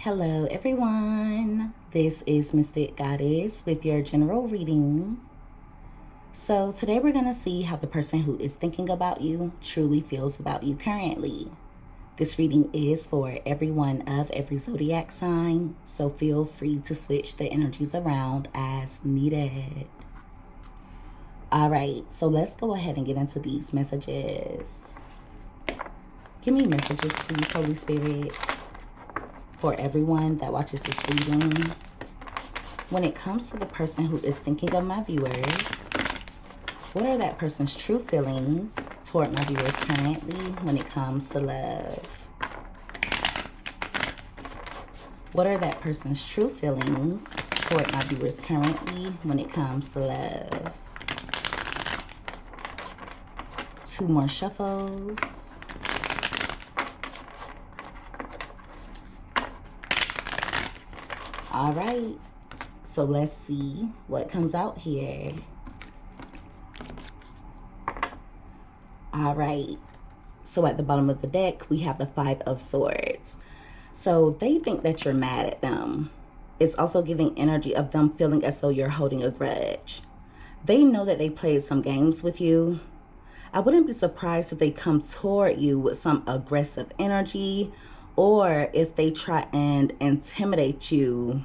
Hello everyone, this is Mystic Goddess with your general reading. So today we're going to see how the person who is thinking about you truly feels about you currently. This reading is for everyone of every zodiac sign, so feel free to switch the energies around as needed. Alright, so let's go ahead and get into these messages. Give me messages please, Holy Spirit, for everyone that watches this reading. When it comes to the person who is thinking of my viewers, what are that person's true feelings toward my viewers currently when it comes to love? What are that person's true feelings toward my viewers currently when it comes to love? 2 more shuffles. All right, so let's see what comes out here. All right, so at the bottom of the deck, we have the 5 of Swords. So they think that you're mad at them. It's also giving energy of them feeling as though you're holding a grudge. They know that they played some games with you. I wouldn't be surprised if they come toward you with some aggressive energy, or if they try and intimidate you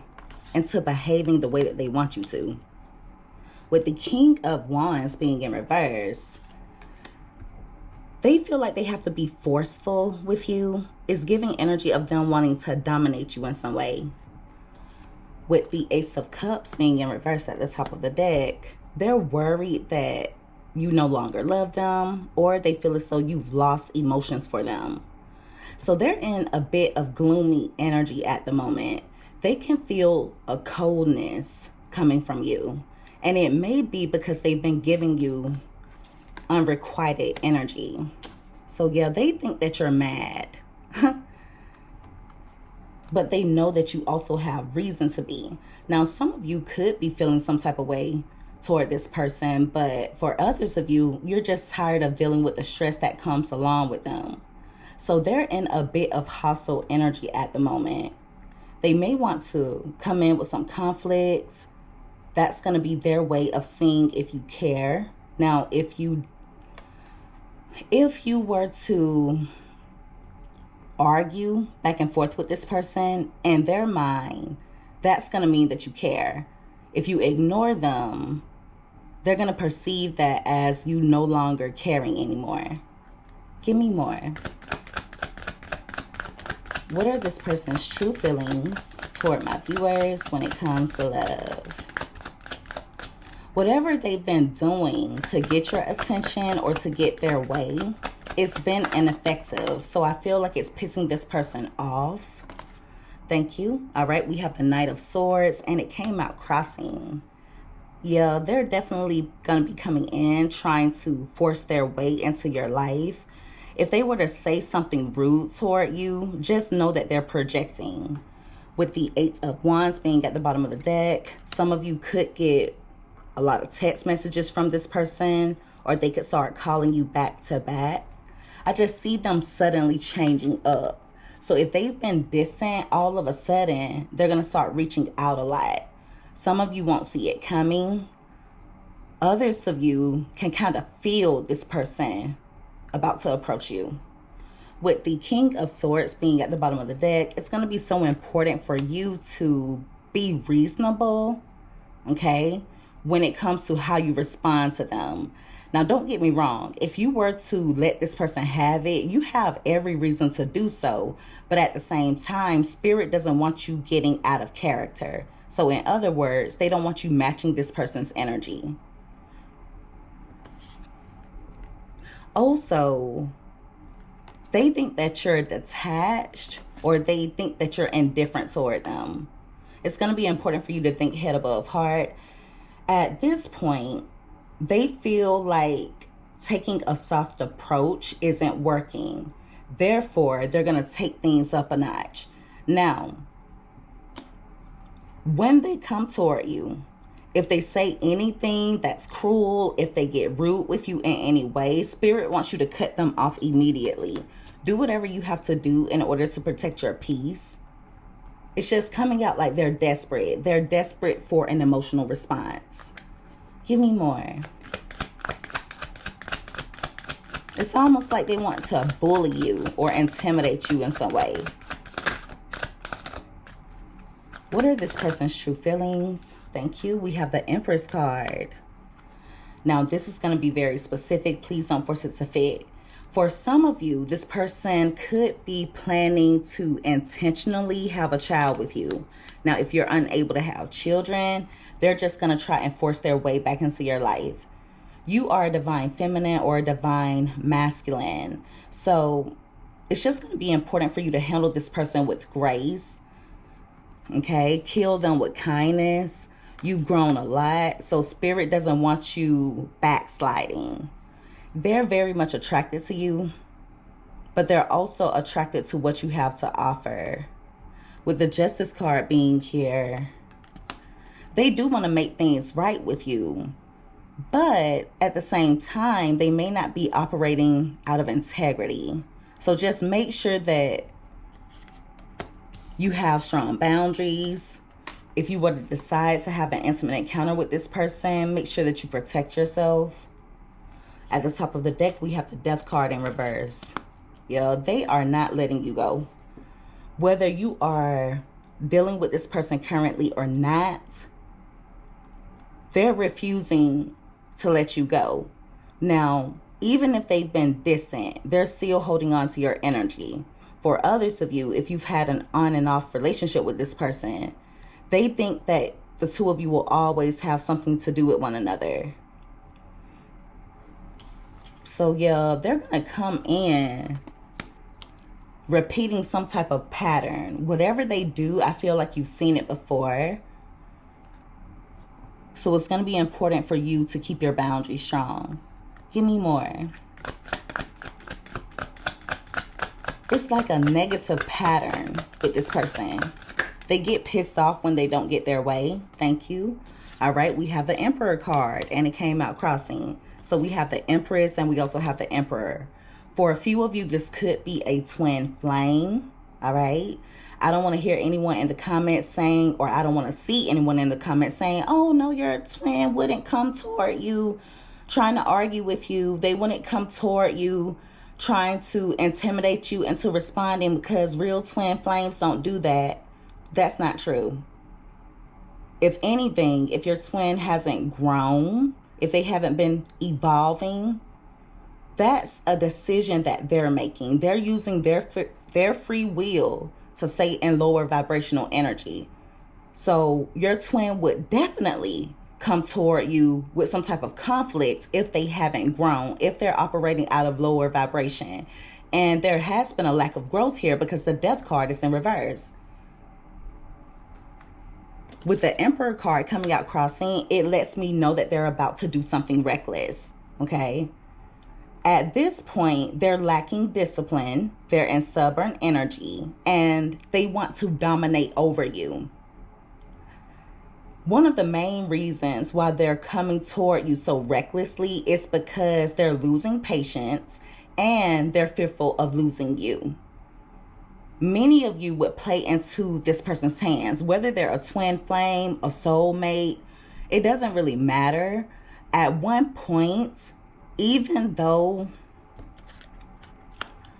into behaving the way that they want you to. With the King of Wands being in reverse, they feel like they have to be forceful with you. It's giving energy of them wanting to dominate you in some way. With the Ace of Cups being in reverse at the top of the deck, they're worried that you no longer love them, or they feel as though you've lost emotions for them. So they're in a bit of gloomy energy at the moment. They can feel a coldness coming from you. And it may be because they've been giving you unrequited energy. So yeah, they think that you're mad. But they know that you also have reason to be. Now, some of you could be feeling some type of way toward this person. But for others of you, you're just tired of dealing with the stress that comes along with them. So they're in a bit of hostile energy at the moment. They may want to come in with some conflict. That's going to be their way of seeing if you care. Now, if you were to argue back and forth with this person, in their mind, that's going to mean that you care. If you ignore them, they're going to perceive that as you no longer caring anymore. Give me more. What are this person's true feelings toward my viewers when it comes to love? Whatever they've been doing to get your attention or to get their way, it's been ineffective. So I feel like it's pissing this person off. Thank you. All right, we have the Knight of Swords, and it came out crossing. Yeah, they're definitely going to be coming in, trying to force their way into your life. If they were to say something rude toward you, just know that they're projecting. With the 8 of Wands being at the bottom of the deck, some of you could get a lot of text messages from this person, or they could start calling you back to back. I just see them suddenly changing up. So if they've been distant, all of a sudden, they're going to start reaching out a lot. Some of you won't see it coming. Others of you can kind of feel this person about to approach you. With the King of Swords being at the bottom of the deck, it's going to be so important for you to be reasonable, okay, when it comes to how you respond to them. Now, don't get me wrong. If you were to let this person have it, you have every reason to do so. But at the same time, Spirit doesn't want you getting out of character. So in other words, they don't want you matching this person's energy. Also, they think that you're detached, or they think that you're indifferent toward them. It's going to be important for you to think head above heart. At this point, they feel like taking a soft approach isn't working. Therefore, they're going to take things up a notch. Now, when they come toward you, if they say anything that's cruel, if they get rude with you in any way, Spirit wants you to cut them off immediately. Do whatever you have to do in order to protect your peace. It's just coming out like they're desperate. They're desperate for an emotional response. Give me more. It's almost like they want to bully you or intimidate you in some way. What are this person's true feelings? Thank you. We have the Empress card. Now, this is going to be very specific. Please don't force it to fit. For some of you, this person could be planning to intentionally have a child with you. Now, if you're unable to have children, they're just going to try and force their way back into your life. You are a divine feminine or a divine masculine. So it's just going to be important for you to handle this person with grace. Okay, kill them with kindness. You've grown a lot, so spirit doesn't want you backsliding. They're very much attracted to you, but they're also attracted to what you have to offer. With the Justice card being here, they do want to make things right with you, but at the same time, they may not be operating out of integrity. So just make sure that you have strong boundaries. If you were to decide to have an intimate encounter with this person, make sure that you protect yourself. At the top of the deck, we have the Death card in reverse. Yeah, they are not letting you go. Whether you are dealing with this person currently or not, they're refusing to let you go. Now, even if they've been distant, they're still holding on to your energy. For others of you, if you've had an on and off relationship with this person, they think that the two of you will always have something to do with one another. So yeah, they're going to come in repeating some type of pattern. Whatever they do, I feel like you've seen it before. So it's going to be important for you to keep your boundaries strong. Give me more. It's like a negative pattern with this person. They get pissed off when they don't get their way. Thank you. All right, we have the Emperor card, and it came out crossing. So we have the Empress, and we also have the Emperor. For a few of you, this could be a twin flame. All right. I don't want to hear anyone in the comments saying, or I don't want to see anyone in the comments saying, oh, no, your twin wouldn't come toward you, trying to argue with you. They wouldn't come toward you, trying to intimidate you into responding, because real twin flames don't do that. That's not true. If anything, if your twin hasn't grown, if they haven't been evolving, that's a decision that they're making. They're using their free will to stay in lower vibrational energy. So your twin would definitely come toward you with some type of conflict if they haven't grown, if they're operating out of lower vibration. And there has been a lack of growth here because the Death card is in reverse. With the Emperor card coming out crossing, it lets me know that they're about to do something reckless, okay? At this point, they're lacking discipline, they're in stubborn energy, and they want to dominate over you. One of the main reasons why they're coming toward you so recklessly is because they're losing patience and they're fearful of losing you. Many of you would play into this person's hands, whether they're a twin flame, a soulmate, it doesn't really matter. At one point, even though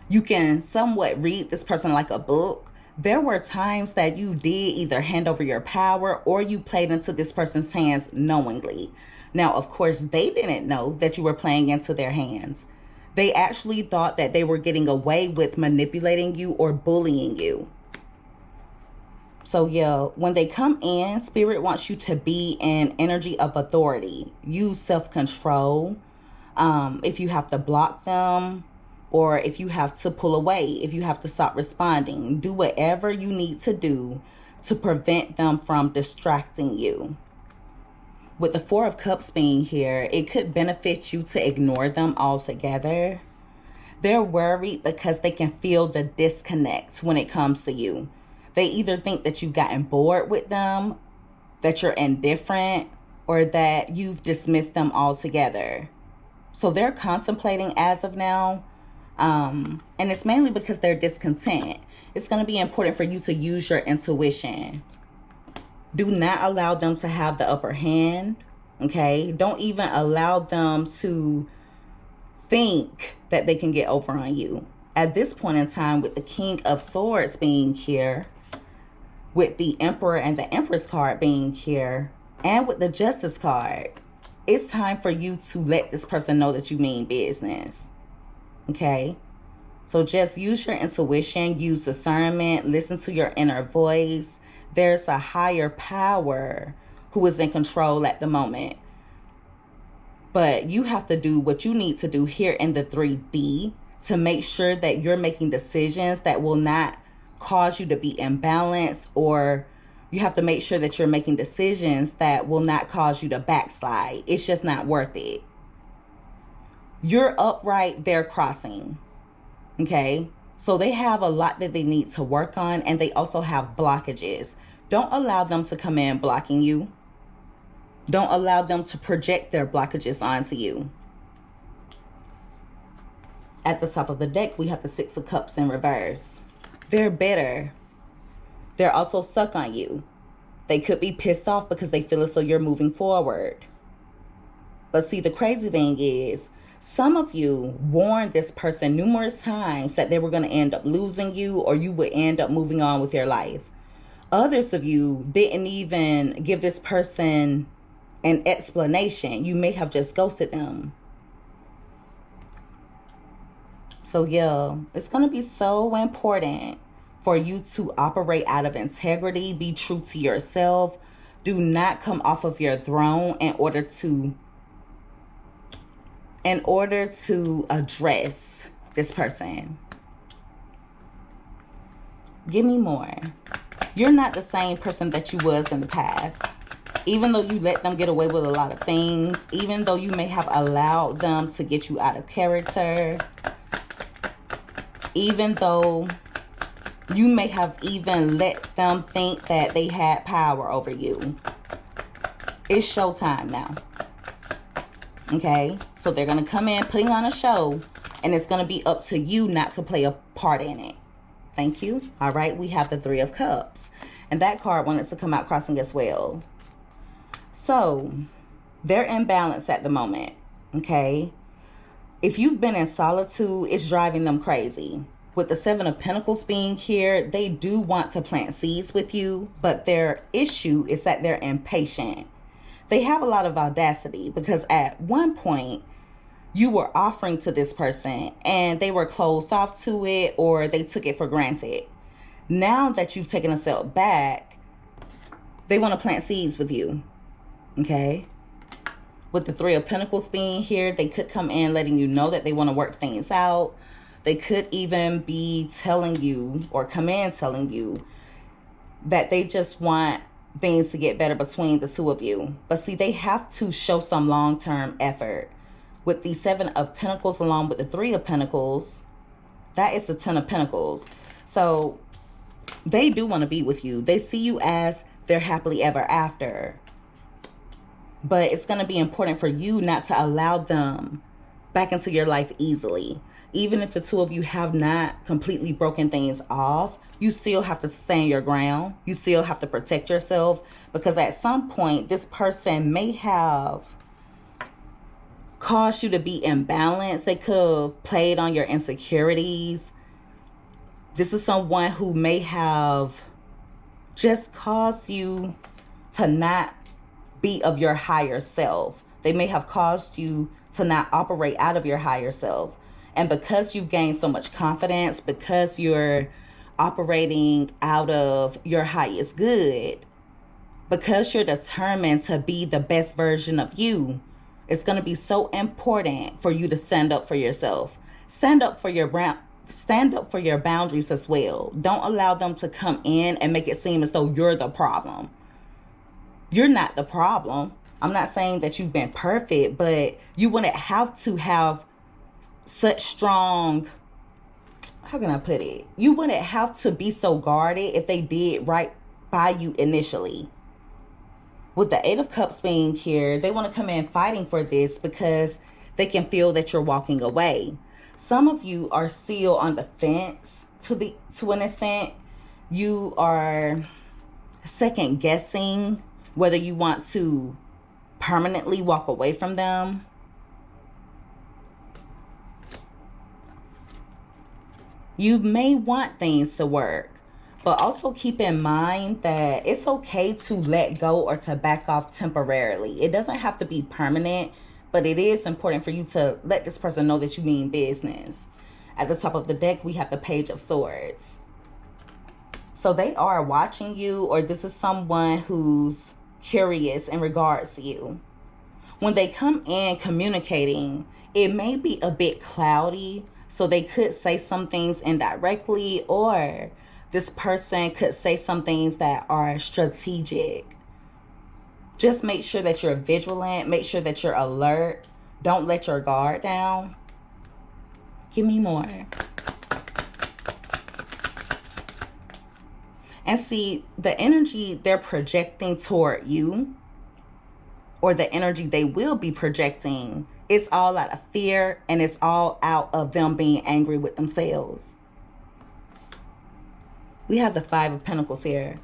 you can somewhat read this person like a book, there were times that you did either hand over your power or you played into this person's hands knowingly. Now, of course, they didn't know that you were playing into their hands. They actually thought that they were getting away with manipulating you or bullying you. So yeah, when they come in, Spirit wants you to be in energy of authority. Use self-control. If you have to block them, or if you have to pull away, if you have to stop responding, do whatever you need to do to prevent them from distracting you. With the Four of Cups being here, it could benefit you to ignore them altogether. They're worried because they can feel the disconnect when it comes to you. They either think that you've gotten bored with them, that you're indifferent, or that you've dismissed them altogether. So they're contemplating as of now And it's mainly because they're discontent. It's going to be important for you to use your intuition. Do not allow them to have the upper hand, okay? Don't even allow them to think that they can get over on you. At this point in time, with the King of Swords being here, with the Emperor and the Empress card being here, and with the Justice card, it's time for you to let this person know that you mean business, okay? So just use your intuition, use discernment, listen to your inner voice. There's a higher power who is in control at the moment. But you have to do what you need to do here in the 3D to make sure that you're making decisions that will not cause you to be imbalanced, or you have to make sure that you're making decisions that will not cause you to backslide. It's just not worth it. You're upright, they're crossing. Okay? So they have a lot that they need to work on, and they also have blockages. Don't allow them to come in blocking you. Don't allow them to project their blockages onto you. At the top of the deck, we have the Six of Cups in reverse. They're bitter. They're also stuck on you. They could be pissed off because they feel as though you're moving forward. But see, the crazy thing is, some of you warned this person numerous times that they were going to end up losing you, or you would end up moving on with your life. Others of you didn't even give this person an explanation. You may have just ghosted them. So yeah, it's going to be so important for you to operate out of integrity. Be true to yourself. Do not come off of your throne in order to address this person. Give me more. You're not the same person that you was in the past. Even though you let them get away with a lot of things, even though you may have allowed them to get you out of character, even though you may have even let them think that they had power over you, it's showtime now. Okay? So they're going to come in putting on a show, and it's going to be up to you not to play a part in it. Thank you. All right, we have the Three of Cups. And that card wanted to come out crossing as well. So, they're in balance at the moment, okay? If you've been in solitude, it's driving them crazy. With the Seven of Pentacles being here, they do want to plant seeds with you, but their issue is that they're impatient. They have a lot of audacity because at one point, you were offering to this person and they were closed off to it, or they took it for granted. Now that you've taken a step back, they want to plant seeds with you. Okay? With the Three of Pentacles being here, they could come in letting you know that they want to work things out. They could even be telling you, or come in telling you, that they just want things to get better between the two of you. But see, they have to show some long-term effort. With the Seven of Pentacles along with the Three of Pentacles, that is the Ten of Pentacles. So they do want to be with you. They see you as their happily ever after. But it's going to be important for you not to allow them back into your life easily. Even if the two of you have not completely broken things off, you still have to stand your ground. You still have to protect yourself, because at some point, this person may have caused you to be imbalanced. They could have played on your insecurities. This is someone who may have just caused you to not be of your higher self. They may have caused you to not operate out of your higher self. And because you've gained so much confidence, because you're operating out of your highest good, because you're determined to be the best version of you, it's going to be so important for you to stand up for yourself. Stand up for your boundaries as well. Don't allow them to come in and make it seem as though you're the problem. You're not the problem. I'm not saying that you've been perfect, but you wouldn't have to have such strong, how can I put it? You wouldn't have to be so guarded if they did right by you initially. With the Eight of Cups being here, they want to come in fighting for this because they can feel that you're walking away. Some of you are still on the fence to an extent. You are second guessing whether you want to permanently walk away from them. You may want things to work, but also keep in mind that it's okay to let go or to back off temporarily. It doesn't have to be permanent, but it is important for you to let this person know that you mean business. At the top of the deck, we have the Page of Swords. So they are watching you, or this is someone who's curious in regards to you. When they come in communicating, it may be a bit cloudy, so they could say some things indirectly, or this person could say some things that are strategic. Just make sure that you're vigilant. Make sure that you're alert. Don't let your guard down. Give me more. And see, the energy they're projecting toward you, or the energy they will be projecting, it's all out of fear, and it's all out of them being angry with themselves. We have the Five of Pentacles here.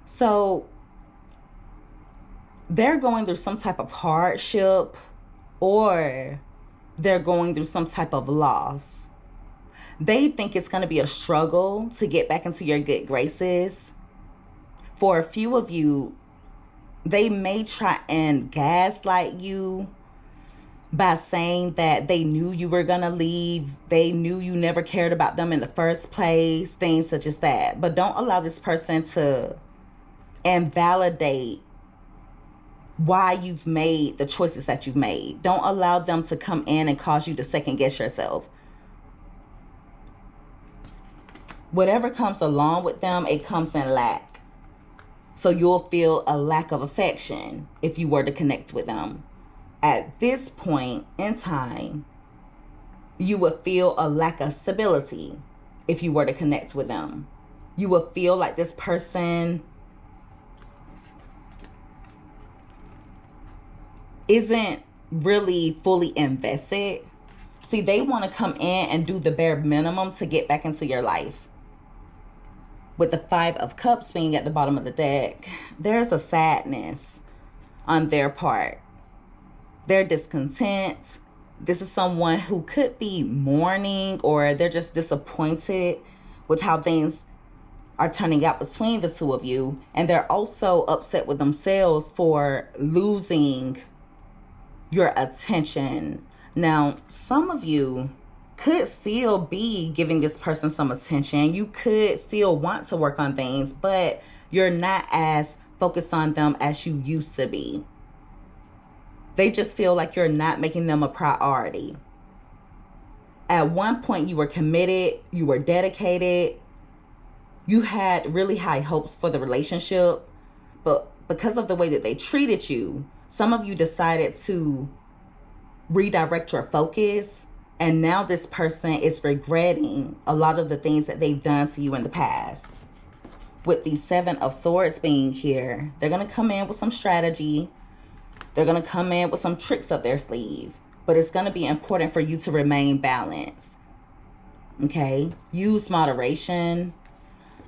So they're going through some type of hardship, or they're going through some type of loss. They think it's going to be a struggle to get back into your good graces. For a few of you, they may try and gaslight you by saying that they knew you were going to leave. They knew you never cared about them in the first place. Things such as that. But don't allow this person to invalidate why you've made the choices that you've made. Don't allow them to come in and cause you to second guess yourself. Whatever comes along with them, it comes in lack. So you'll feel a lack of affection if you were to connect with them. At this point in time, you would feel a lack of stability if you were to connect with them. You would feel like this person isn't really fully invested. See, they want to come in and do the bare minimum to get back into your life. With the Five of Cups being at the bottom of the deck, there's a sadness on their part. They're discontent. This is someone who could be mourning, or they're just disappointed with how things are turning out between the two of you. And they're also upset with themselves for losing your attention. Now, some of you could still be giving this person some attention. You could still want to work on things, but you're not as focused on them as you used to be. They just feel like you're not making them a priority. At one point, you were committed, you were dedicated, you had really high hopes for the relationship, but because of the way that they treated you, some of you decided to redirect your focus, and now this person is regretting a lot of the things that they've done to you in the past. With the Seven of Swords being here, they're going to come in with some strategy. They're going to come in with some tricks up their sleeve. But it's going to be important for you to remain balanced. Okay? Use moderation.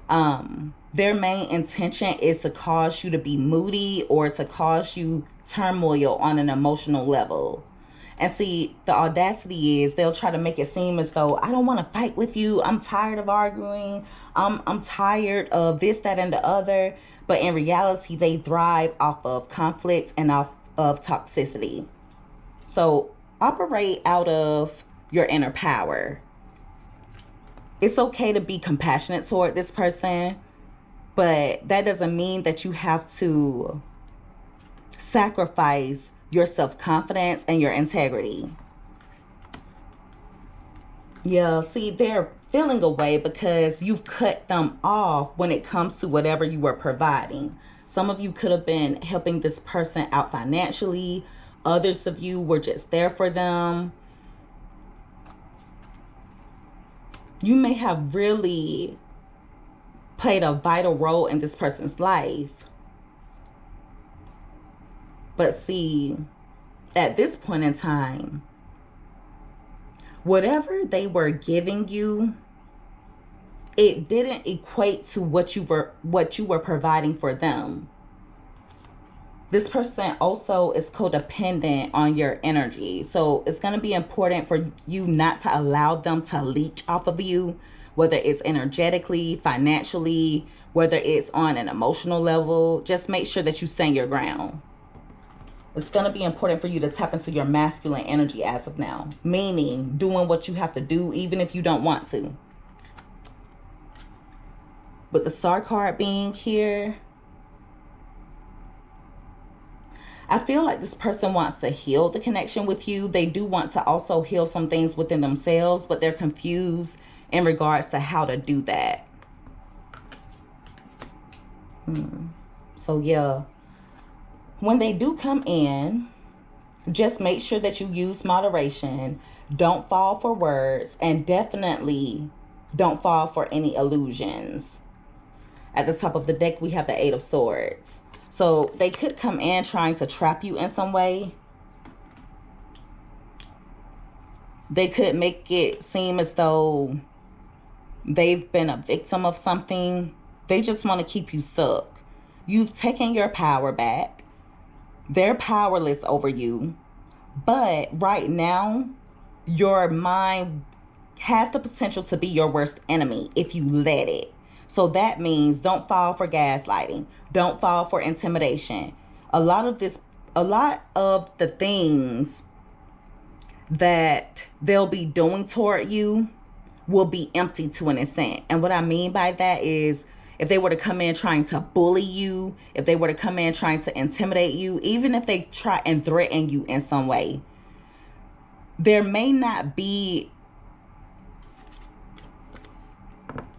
Their main intention is to cause you to be moody, or to cause you turmoil on an emotional level. And see, the audacity is they'll try to make it seem as though, I don't want to fight with you. I'm tired of arguing. I'm tired of this, that, and the other. But in reality, they thrive off of conflict and off of toxicity. So operate out of your inner power. It's okay to be compassionate toward this person, but that doesn't mean that you have to sacrifice your self-confidence and your integrity. Yeah, see, they're feeling away because you've cut them off when it comes to whatever you were providing. Some of you could have been helping this person out financially. Others of you were just there for them. You may have really played a vital role in this person's life. But see, at this point in time, whatever they were giving you, it didn't equate to what you were providing for them. This person also is codependent on your energy. So it's going to be important for you not to allow them to leech off of you, whether it's energetically, financially, whether it's on an emotional level. Just make sure that you stand your ground. It's going to be important for you to tap into your masculine energy as of now, meaning doing what you have to do even if you don't want to. With the Star card being here, I feel like this person wants to heal the connection with you. They do want to also heal some things within themselves, but they're confused in regards to how to do that. So yeah, when they do come in, just make sure that you use moderation. Don't fall for words, and definitely don't fall for any illusions. At the top of the deck, we have the Eight of Swords. So they could come in trying to trap you in some way. They could make it seem as though they've been a victim of something. They just want to keep you stuck. You've taken your power back. They're powerless over you. But right now, your mind has the potential to be your worst enemy if you let it. So that means don't fall for gaslighting. Don't fall for intimidation. A lot of the things that they'll be doing toward you will be empty to an extent. And what I mean by that is, if they were to come in trying to bully you, if they were to come in trying to intimidate you, even if they try and threaten you in some way, there may not be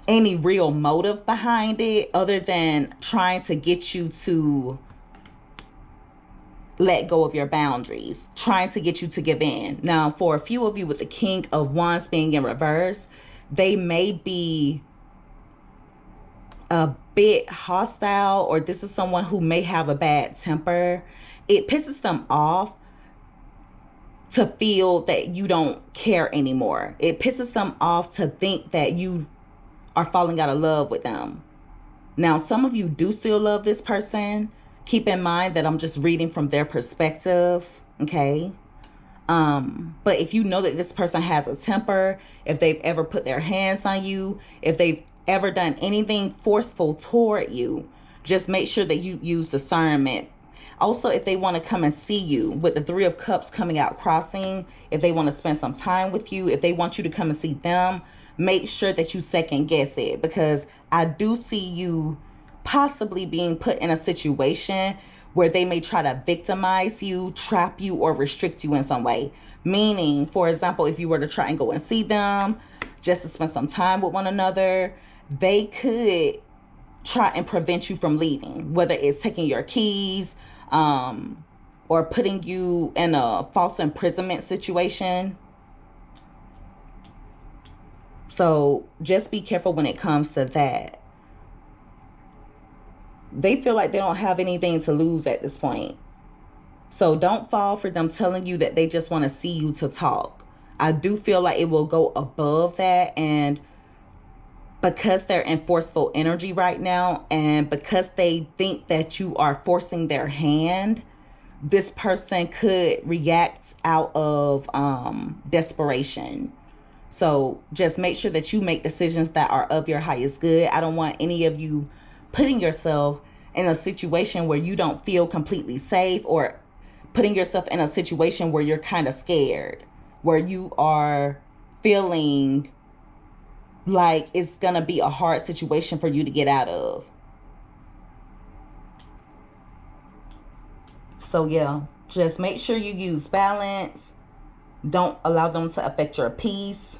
any real motive behind it other than trying to get you to let go of your boundaries, trying to get you to give in. Now, for a few of you with the King of Wands being in reverse, they may be a bit hostile, or this is someone who may have a bad temper. It pisses them off to feel that you don't care anymore. It pisses them off to think that you are falling out of love with them. Now, some of you do still love this person. Keep in mind that I'm just reading from their perspective, okay? But if you know that this person has a temper, if they've ever put their hands on you, if they've ever done anything forceful toward you, just make sure that you use discernment. Also, if they want to come and see you, with the Three of Cups coming out crossing, if they want to spend some time with you, if they want you to come and see them, make sure that you second guess it, because I do see you possibly being put in a situation where they may try to victimize you, trap you, or restrict you in some way. Meaning, for example, if you were to try and go and see them just to spend some time with one another, they could try and prevent you from leaving, whether it's taking your keys, or putting you in a false imprisonment situation. So just be careful when it comes to that. They feel like they don't have anything to lose at this point. So don't fall for them telling you that they just want to see you to talk. I do feel like it will go above that, and because they're in forceful energy right now, and because they think that you are forcing their hand, this person could react out of desperation. So just make sure that you make decisions that are of your highest good. I don't want any of you putting yourself in a situation where you don't feel completely safe, or putting yourself in a situation where you're kind of scared, where you are feeling like it's going to be a hard situation for you to get out of. So yeah, just make sure you use balance. Don't allow them to affect your peace.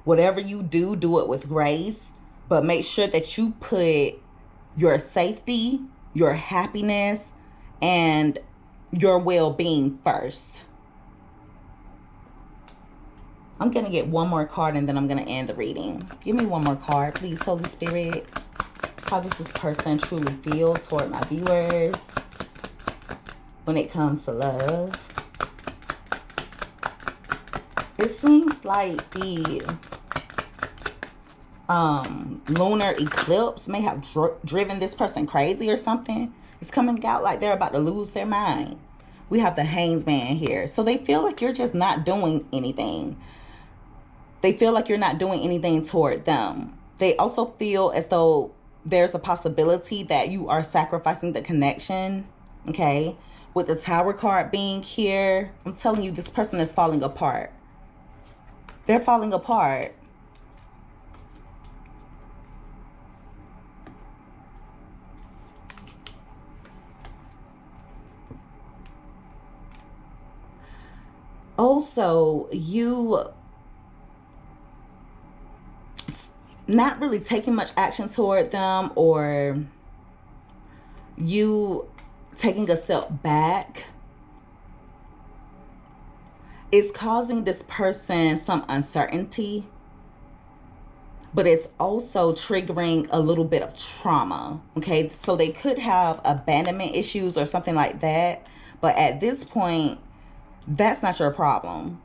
Whatever you do, do it with grace. But make sure that you put your safety, your happiness, and your well-being first. I'm going to get one more card and then I'm going to end the reading. Give me one more card, please, Holy Spirit. How does this person truly feel toward my viewers when it comes to love? It seems like the lunar eclipse may have driven this person crazy or something. It's coming out like they're about to lose their mind. We have the Hangman here. So they feel like you're just not doing anything. They feel like you're not doing anything toward them. They also feel as though there's a possibility that you are sacrificing the connection. Okay. With the Tower card being here, I'm telling you, this person is falling apart. They're falling apart. Also, you not really taking much action toward them, or you taking a step back, is causing this person some uncertainty, but it's also triggering a little bit of trauma. Okay, so they could have abandonment issues or something like that, but at this point, that's not your problem.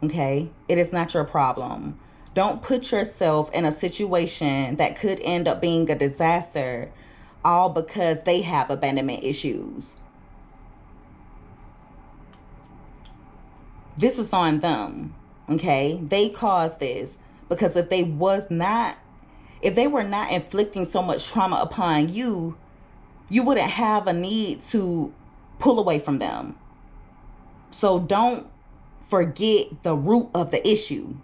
Okay, it is not your problem. Don't put yourself in a situation that could end up being a disaster, all because they have abandonment issues. This is on them. Okay, they caused this, because if they were not inflicting so much trauma upon you, you wouldn't have a need to pull away from them. So don't forget the root of the issue.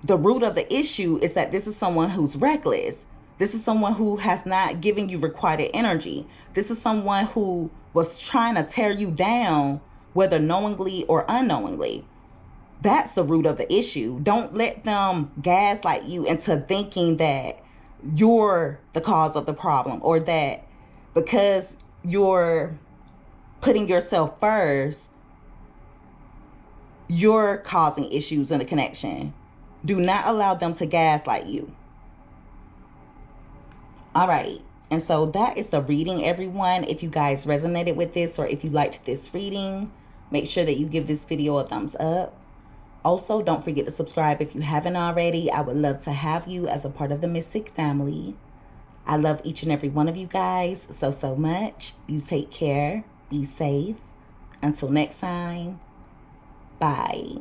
The root of the issue is that this is someone who's reckless. This is someone who has not given you requited energy. This is someone who was trying to tear you down, whether knowingly or unknowingly. That's the root of the issue. Don't let them gaslight you into thinking that you're the cause of the problem, or that because you're putting yourself first, you're causing issues in the connection. Do not allow them to gaslight you. All right. And so that is the reading, everyone. If you guys resonated with this, or if you liked this reading, make sure that you give this video a thumbs up. Also, don't forget to subscribe if you haven't already. I would love to have you as a part of the Mystic family. I love each and every one of you guys so much. You take care. Be safe. Until next time. Bye.